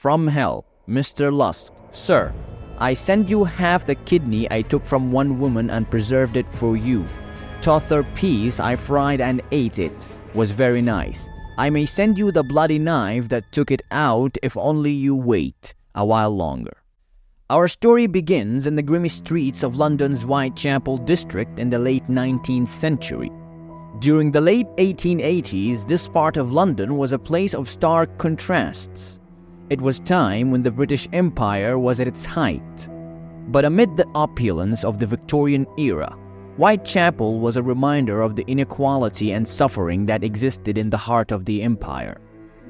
From hell, Mr. Lusk. Sir, I send you half the kidney I took from one woman and preserved it for you. Tother piece I fried and ate it. Was very nice. I may send you the bloody knife that took it out if only you wait a while longer. Our story begins in the grimy streets of London's Whitechapel district in the late 19th century. During the late 1880s, this part of London was a place of stark contrasts. It was time when the British Empire was at its height. But amid the opulence of the Victorian era, Whitechapel was a reminder of the inequality and suffering that existed in the heart of the empire.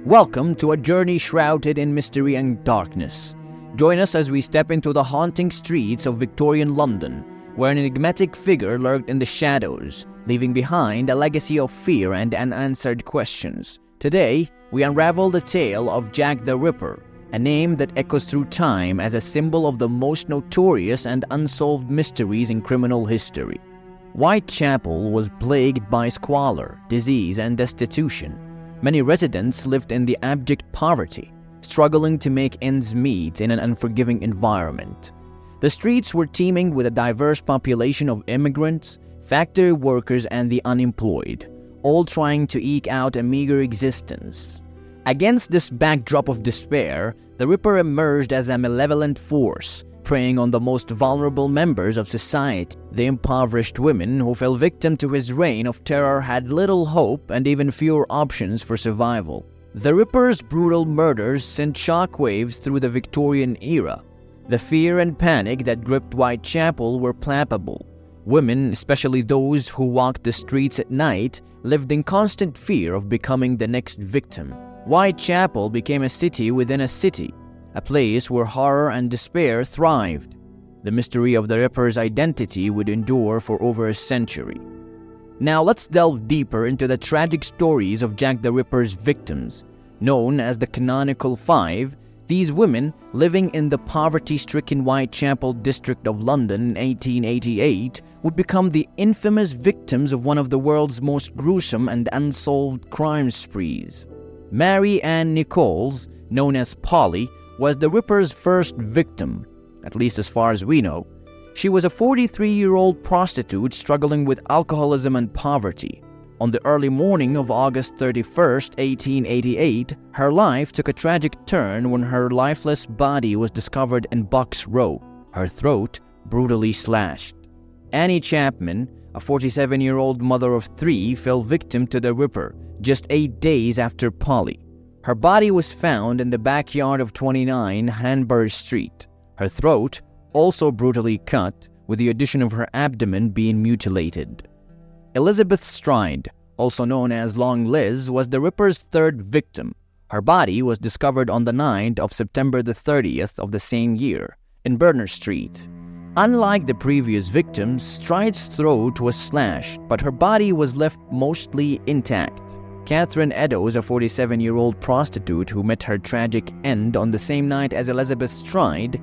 Welcome to a journey shrouded in mystery and darkness. Join us as we step into the haunting streets of Victorian London, where an enigmatic figure lurked in the shadows, leaving behind a legacy of fear and unanswered questions. Today, we unravel the tale of Jack the Ripper, a name that echoes through time as a symbol of the most notorious and unsolved mysteries in criminal history. Whitechapel was plagued by squalor, disease, and destitution. Many residents lived in the abject poverty, struggling to make ends meet in an unforgiving environment. The streets were teeming with a diverse population of immigrants, factory workers, and the unemployed, all trying to eke out a meager existence. Against this backdrop of despair, the Ripper emerged as a malevolent force, preying on the most vulnerable members of society. The impoverished women who fell victim to his reign of terror had little hope and even fewer options for survival. The Ripper's brutal murders sent shockwaves through the Victorian era. The fear and panic that gripped Whitechapel were palpable. Women, especially those who walked the streets at night, lived in constant fear of becoming the next victim. Whitechapel became a city within a city, a place where horror and despair thrived. The mystery of the Ripper's identity would endure for over a century. Now let's delve deeper into the tragic stories of Jack the Ripper's victims. Known as the Canonical Five, these women, living in the poverty-stricken Whitechapel district of London in 1888, would become the infamous victims of one of the world's most gruesome and unsolved crime sprees. Mary Ann Nichols, known as Polly, was the Ripper's first victim, at least as far as we know. She was a 43-year-old prostitute struggling with alcoholism and poverty. On the early morning of August 31st, 1888, her life took a tragic turn when her lifeless body was discovered in Bucks Row, her throat brutally slashed. Annie Chapman, a 47-year-old mother of three, fell victim to the Ripper just 8 days after Polly. Her body was found in the backyard of 29 Hanbury Street, her throat also brutally cut, with the addition of her abdomen being mutilated. Elizabeth Stride, also known as Long Liz, was the Ripper's third victim. Her body was discovered on the night of September the 30th of the same year, in Berners Street. Unlike the previous victims, Stride's throat was slashed, but her body was left mostly intact. Catherine Eddowes, a 47-year-old prostitute who met her tragic end on the same night as Elizabeth Stride,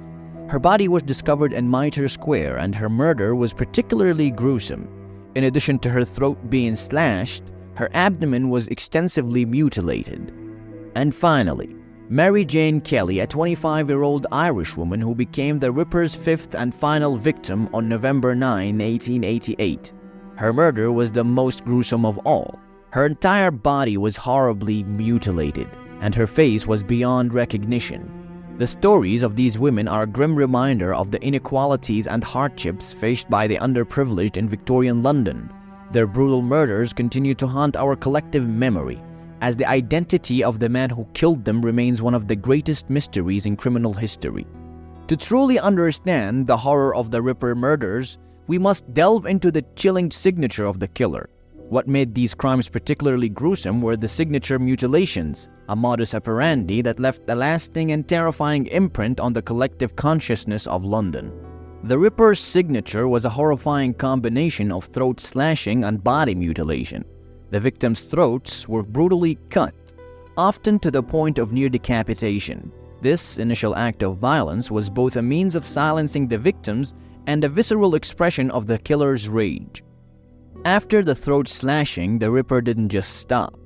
her body was discovered in Mitre Square, and her murder was particularly gruesome. In addition to her throat being slashed, her abdomen was extensively mutilated. And finally, Mary Jane Kelly, a 25-year-old Irish woman who became the Ripper's fifth and final victim on November 9, 1888. Her murder was the most gruesome of all. Her entire body was horribly mutilated, and her face was beyond recognition. The stories of these women are a grim reminder of the inequalities and hardships faced by the underprivileged in Victorian London. Their brutal murders continue to haunt our collective memory, as the identity of the man who killed them remains one of the greatest mysteries in criminal history. To truly understand the horror of the Ripper murders, we must delve into the chilling signature of the killer. What made these crimes particularly gruesome were the signature mutilations, a modus operandi that left a lasting and terrifying imprint on the collective consciousness of London. The Ripper's signature was a horrifying combination of throat slashing and body mutilation. The victims' throats were brutally cut, often to the point of near decapitation. This initial act of violence was both a means of silencing the victims and a visceral expression of the killer's rage. After the throat slashing, the Ripper didn't just stop.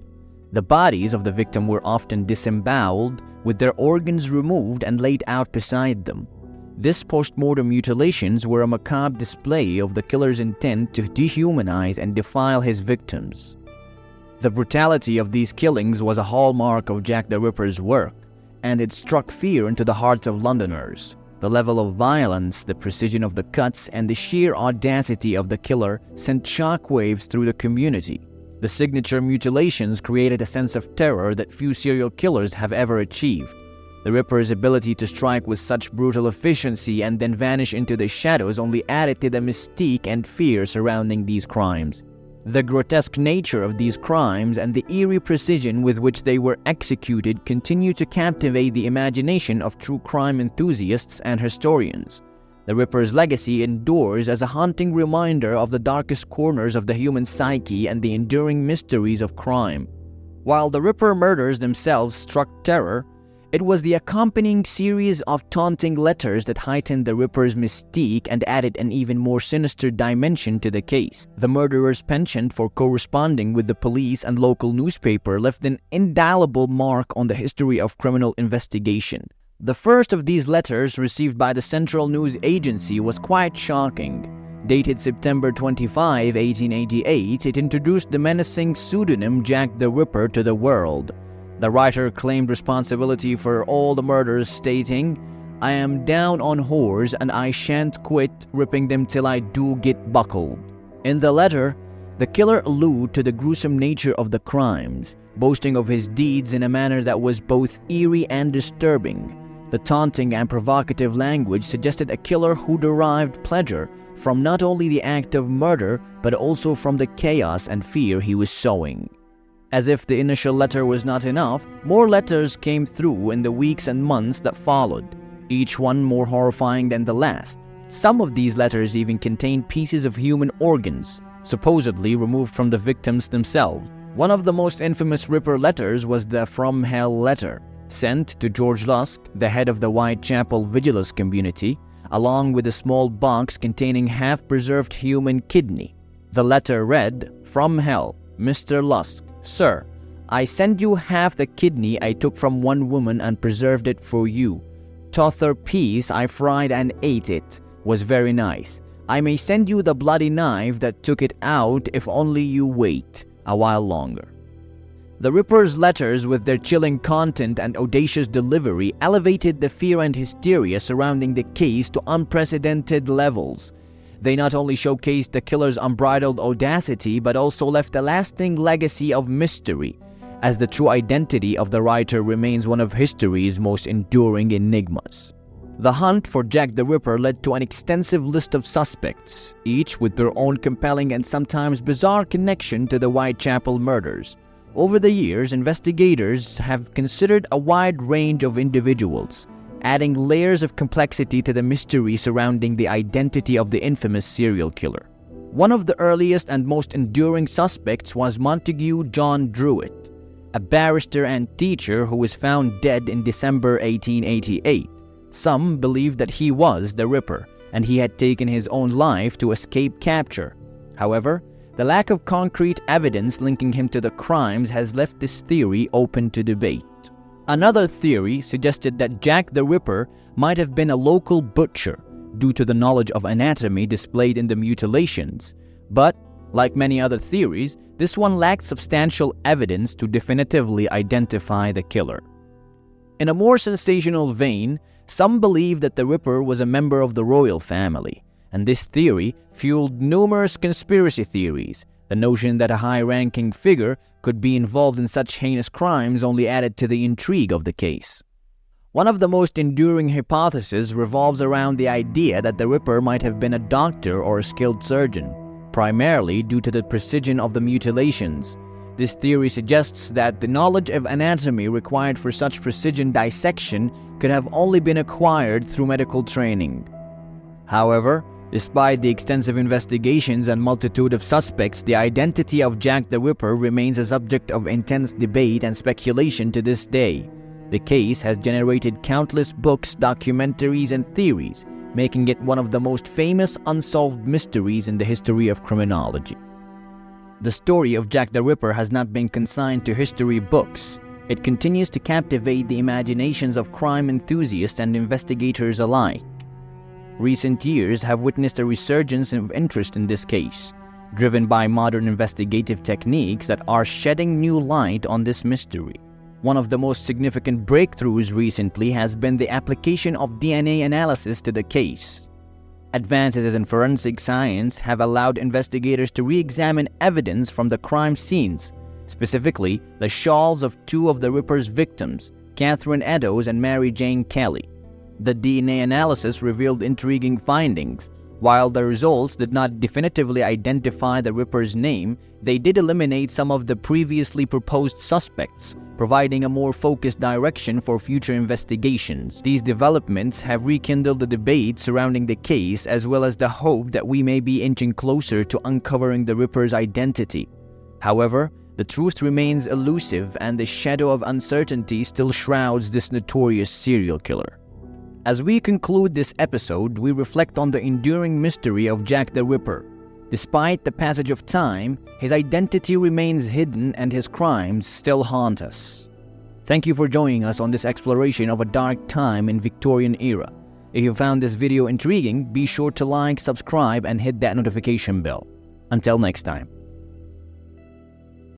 The bodies of the victim were often disemboweled, with their organs removed and laid out beside them. These post-mortem mutilations were a macabre display of the killer's intent to dehumanize and defile his victims. The brutality of these killings was a hallmark of Jack the Ripper's work, and it struck fear into the hearts of Londoners. The level of violence, the precision of the cuts, and the sheer audacity of the killer sent shockwaves through the community. The signature mutilations created a sense of terror that few serial killers have ever achieved. The Ripper's ability to strike with such brutal efficiency and then vanish into the shadows only added to the mystique and fear surrounding these crimes. The grotesque nature of these crimes and the eerie precision with which they were executed continue to captivate the imagination of true crime enthusiasts and historians. The Ripper's legacy endures as a haunting reminder of the darkest corners of the human psyche and the enduring mysteries of crime. While the Ripper murders themselves struck terror, it was the accompanying series of taunting letters that heightened the Ripper's mystique and added an even more sinister dimension to the case. The murderer's penchant for corresponding with the police and local newspaper left an indelible mark on the history of criminal investigation. The first of these letters, received by the Central News Agency, was quite shocking. Dated September 25, 1888, it introduced the menacing pseudonym Jack the Ripper to the world. The writer claimed responsibility for all the murders, stating, "I am down on whores and I shan't quit ripping them till I do get buckled." In the letter, the killer alluded to the gruesome nature of the crimes, boasting of his deeds in a manner that was both eerie and disturbing. The taunting and provocative language suggested a killer who derived pleasure from not only the act of murder but also from the chaos and fear he was sowing. As if the initial letter was not enough, more letters came through in the weeks and months that followed, each one more horrifying than the last. Some of these letters even contained pieces of human organs, supposedly removed from the victims themselves. One of the most infamous Ripper letters was the From Hell letter, sent to George Lusk, the head of the Whitechapel Vigilance community, along with a small box containing half-preserved human kidney. The letter read, "From Hell, Mr. Lusk. Sir, I send you half the kidney I took from one woman and preserved it for you. T'other piece I fried and ate it. Was very nice. I may send you the bloody knife that took it out if only you wait a while longer." The Ripper's letters, with their chilling content and audacious delivery, elevated the fear and hysteria surrounding the case to unprecedented levels. They not only showcased the killer's unbridled audacity but also left a lasting legacy of mystery, as the true identity of the writer remains one of history's most enduring enigmas. The hunt for Jack the Ripper led to an extensive list of suspects, each with their own compelling and sometimes bizarre connection to the Whitechapel murders. Over the years, investigators have considered a wide range of individuals, adding layers of complexity to the mystery surrounding the identity of the infamous serial killer. One of the earliest and most enduring suspects was Montague John Druitt, a barrister and teacher who was found dead in December 1888. Some believed that he was the Ripper, and he had taken his own life to escape capture. However, the lack of concrete evidence linking him to the crimes has left this theory open to debate. Another theory suggested that Jack the Ripper might have been a local butcher due to the knowledge of anatomy displayed in the mutilations, but, like many other theories, this one lacked substantial evidence to definitively identify the killer. In a more sensational vein, some believe that the Ripper was a member of the royal family, and this theory fueled numerous conspiracy theories. The notion that a high-ranking figure could be involved in such heinous crimes only added to the intrigue of the case. One of the most enduring hypotheses revolves around the idea that the Ripper might have been a doctor or a skilled surgeon, primarily due to the precision of the mutilations. This theory suggests that the knowledge of anatomy required for such precision dissection could have only been acquired through medical training. However, despite the extensive investigations and multitude of suspects, the identity of Jack the Ripper remains a subject of intense debate and speculation to this day. The case has generated countless books, documentaries, and theories, making it one of the most famous unsolved mysteries in the history of criminology. The story of Jack the Ripper has not been consigned to history books. It continues to captivate the imaginations of crime enthusiasts and investigators alike. Recent years have witnessed a resurgence of interest in this case, driven by modern investigative techniques that are shedding new light on this mystery. One of the most significant breakthroughs recently has been the application of DNA analysis to the case. Advances in forensic science have allowed investigators to re-examine evidence from the crime scenes, specifically the shawls of two of the Ripper's victims, Catherine Eddowes and Mary Jane Kelly. The DNA analysis revealed intriguing findings. While the results did not definitively identify the Ripper's name, they did eliminate some of the previously proposed suspects, providing a more focused direction for future investigations. These developments have rekindled the debate surrounding the case, as well as the hope that we may be inching closer to uncovering the Ripper's identity. However, the truth remains elusive, and the shadow of uncertainty still shrouds this notorious serial killer. As we conclude this episode, we reflect on the enduring mystery of Jack the Ripper. Despite the passage of time, his identity remains hidden and his crimes still haunt us. Thank you for joining us on this exploration of a dark time in Victorian era. If you found this video intriguing, be sure to like, subscribe, and hit that notification bell. Until next time.